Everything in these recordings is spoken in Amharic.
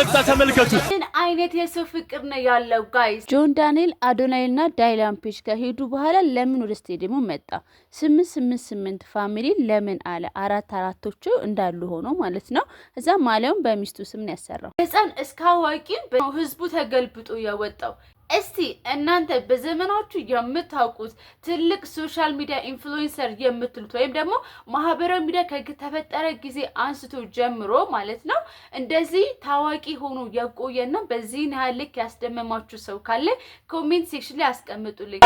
ፈገግታ ተመልከቱ። አይነት የሰው ፍቅር ነው ያለው ጋይስ። ጆን ዳንኤል አዶናይና ዳይላን ፔጅ ከሄዱ በኋላ ለምን ወደ ስቴዲየሙ መጣ? 888 ፋሚሊ ለምን አለ? አራቶቹ እንዳሉ ሆኖ ማለት ነው። እዛ ማሊያውን በሚስቱ ስም ነው ያሰራው። ህፃን እስከ አዋቂ ህዝቡ ተገልብጦ ያወጣው። እስቲ እናንተ በዘመናችሁ የምታውቁት ትልቅ ሶሻል ሚዲያ ኢንፍሉዌንሰር የምትሉት ወይም ደግሞ ማህበራዊ ሚዲያ ከተፈጠረ ጊዜ አንስቶ ጀምሮ ማለት ነው እንደዚህ ታዋቂ ሆኖ የቆየና በዚህ ያህል ልክ ያስደመማችሁ ሰው ካለ ኮሜንት ሴክሽን ላይ አስቀምጡልኝ።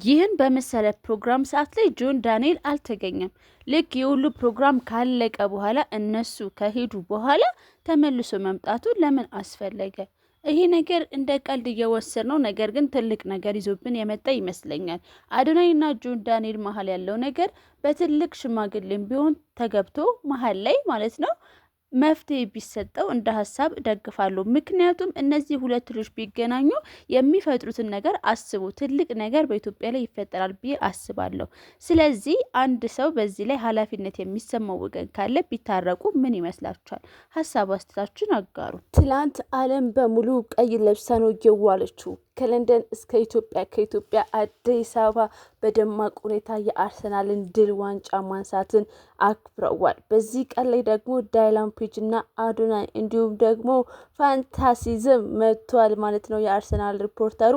ይህን በመሰለ ፕሮግራም ሰዓት ላይ ጆን ዳንኤል አልተገኘም። ልክ የሁሉ ፕሮግራም ካለቀ በኋላ እነሱ ከሄዱ በኋላ ተመልሶ መምጣቱ ለምን አስፈለገ? ይሄ ነገር እንደ ቀልድ እየወሰድ ነው፣ ነገር ግን ትልቅ ነገር ይዞብን የመጣ ይመስለኛል። አዶናይና ጆን ዳንኤል መሀል ያለው ነገር በትልቅ ሽማግሌም ቢሆን ተገብቶ መሀል ላይ ማለት ነው መፍትሄ ቢሰጠው እንደ ሐሳብ ደግፋለሁ። ምክንያቱም እነዚህ ሁለት ልጆች ቢገናኙ የሚፈጥሩትን ነገር አስቡ፣ ትልቅ ነገር በኢትዮጵያ ላይ ይፈጠራል ብዬ አስባለሁ። ስለዚህ አንድ ሰው በዚህ ላይ ኃላፊነት የሚሰማው ወገን ካለ ቢታረቁ ምን ይመስላችኋል? ሐሳብ አስተያየታችሁን አጋሩ። ትላንት ዓለም በሙሉ ቀይ ለብሳ ነው የዋለችው። ከለንደን እስከ ኢትዮጵያ ከኢትዮጵያ አዲስ አበባ በደማቅ ሁኔታ የአርሰናልን ድል ዋንጫ ማንሳትን አክብረዋል። በዚህ ቀን ላይ ደግሞ ዳይላን ፔጅ እና አዶናይ እንዲሁም ደግሞ ፋንታሲዝም መጥቷል ማለት ነው የአርሰናል ሪፖርተሩ።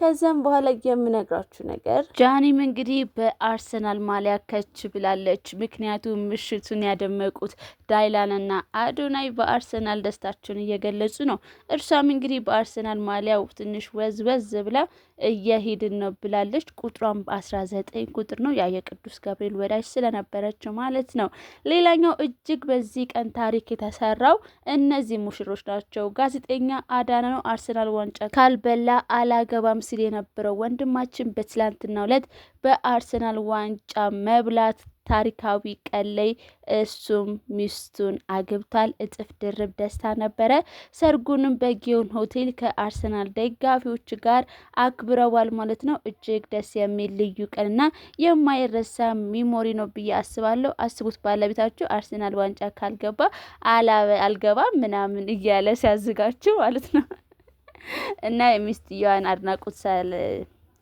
ከዛም በኋላ የምነግራችሁ ነገር ጃኒም እንግዲህ በአርሰናል ማሊያ ከች ብላለች። ምክንያቱም ምሽቱን ያደመቁት ዳይላንና አዶናይ በአርሰናል ደስታቸውን እየገለጹ ነው። እርሷም እንግዲህ በአርሰናል ማሊያው ትንሽ ወዝ ብላ እየሄድን ነው ብላለች። ቁጥሯም 19 ቁጥር ነው። ያ የቅዱስ ገብርኤል ወዳጅ ስለነበረች ማለት ነው። ሌላኛው እጅግ በዚህ ቀን ታሪክ የተሰራው እነዚህ ሙሽሮች ናቸው። ጋዜጠኛ አዳነ ነው አርሰናል ዋንጫ ካልበላ አላገባም ሲል የነበረው ወንድማችን በትላንትናው ዕለት በአርሰናል ዋንጫ መብላት ታሪካዊ ቀን ላይ እሱም ሚስቱን አግብቷል። እጥፍ ድርብ ደስታ ነበረ። ሰርጉንም በጊዮን ሆቴል ከአርሰናል ደጋፊዎች ጋር አክብረዋል ማለት ነው። እጅግ ደስ የሚል ልዩ ቀንና የማይረሳ ሚሞሪ ነው ብዬ አስባለሁ። አስቡት ባለቤታችሁ አርሰናል ዋንጫ ካልገባ አልገባም ምናምን እያለ ሲያዝጋችሁ ማለት ነው። እና የሚስትየዋን አድናቆት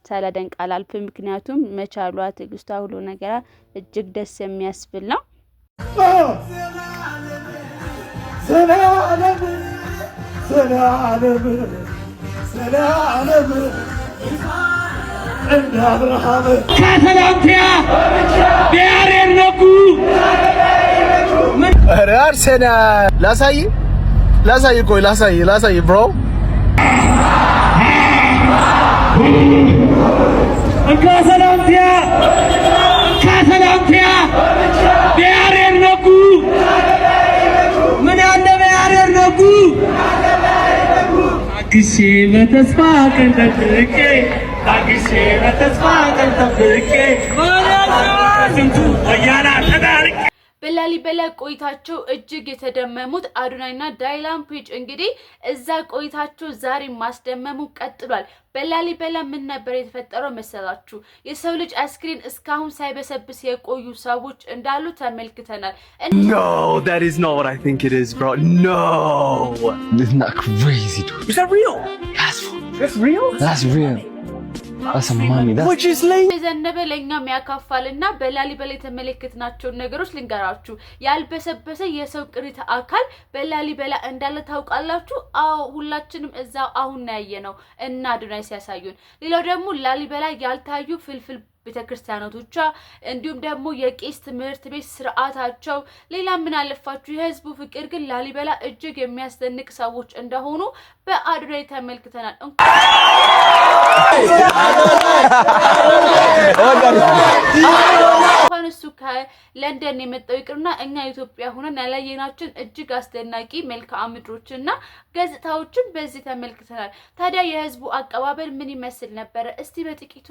ሳላደንቅ አላልፍም። ምክንያቱም መቻሏ፣ ትዕግስቷ፣ ሁሉ ነገር እጅግ ደስ የሚያስብል ነው። ከሰላምቲያ ቢያሬን ነጉ አርሰናል ላሳይ ብሮ ከሰላምቲያ ቢያሬን ነጉ ምን ያለ ቢያሬን ነጉ ታግሼ በተስፋ ቀን ጠብቄ ስንቱ ወያላ ተዳርቄ በላሊበላ ቆይታቸው እጅግ የተደመሙት አዶናይና ዳይላን ፔጅ እንግዲህ እዛ ቆይታቸው ዛሬ ማስደመሙ ቀጥሏል። በላሊበላ ምን ነበር የተፈጠረው መሰላችሁ? የሰው ልጅ አስክሬን እስካሁን ሳይበሰብስ የቆዩ ሰዎች እንዳሉ ተመልክተናል። No, that is not what I think it is, bro. No. Isn't that crazy, dude? Is that real? That's real? That's real. That's a mummy. Which is late. ዘነበ ለኛም ያካፋልና በላሊበላ የተመለከትናቸውን ነገሮች ልንገራችሁ። ያልበሰበሰ የሰው ቅሪተ አካል በላሊበላ እንዳለ ታውቃላችሁ? አዎ ሁላችንም እዛው አሁን ያየነው እና አዶናይ ሲያሳዩን። ሌላው ደግሞ ላሊበላ ያልታዩ ፍልፍል ቤተክርስቲያኖቿ እንዲሁም ደግሞ የቄስ ትምህርት ቤት ስርዓታቸው፣ ሌላ ምን አለፋችሁ የህዝቡ ፍቅር ግን ላሊበላ እጅግ የሚያስደንቅ ሰዎች እንደሆኑ በአዶናይ ተመልክተናል። እንኳን እሱ ከለንደን የመጣው ይቅርና እኛ ኢትዮጵያ ሆነን ያላየናችን እጅግ አስደናቂ መልክዓ ምድሮችና ገጽታዎችን በዚህ ተመልክተናል። ታዲያ የህዝቡ አቀባበል ምን ይመስል ነበረ? እስቲ በጥቂቱ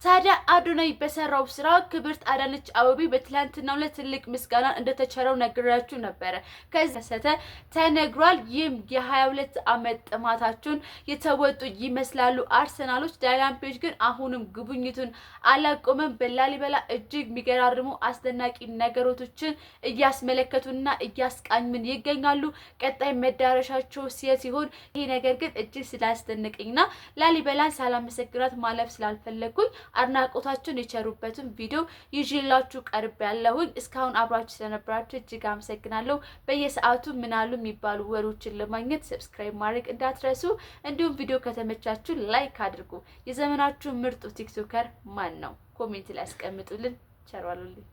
ታዲያ አዶናይ በሰራው ስራ ክብርት አዳነች አቤቤ በትላንትናው ዕለት ትልቅ ምስጋና እንደተቸረው ነግራችሁ ነበር። ከሰተ ተነግሯል። ይህም የ22 ዓመት ጥማታቸውን የተወጡ ይመስላሉ አርሰናሎች። ዳይላን ፔጅ ግን አሁንም ጉብኝቱን አላቆመም። በላሊበላ እጅግ የሚገራርሙ አስደናቂ ነገሮችን እያስመለከቱና እያስቃኙን ይገኛሉ። ቀጣይ መዳረሻቸው ሲሆን ይሄ ነገር ግን እጅግ ስላስደነቀኝና ላሊበላን ሳላመሰግናት ማለፍ ስላልፈለኩኝ አድናቆታችሁን የቸሩበትን ቪዲዮ ይዤላችሁ ቀርብ ያለሁኝ። እስካሁን አብራችሁ ስለነበራችሁ እጅግ አመሰግናለሁ። በየሰዓቱ ምናሉ የሚባሉ ወሬዎችን ለማግኘት ሰብስክራይብ ማድረግ እንዳትረሱ። እንዲሁም ቪዲዮ ከተመቻችሁ ላይክ አድርጉ። የዘመናችሁ ምርጡ ቲክቶከር ማን ነው? ኮሜንት ላይ አስቀምጡልን። ቸር ዋሉልኝ።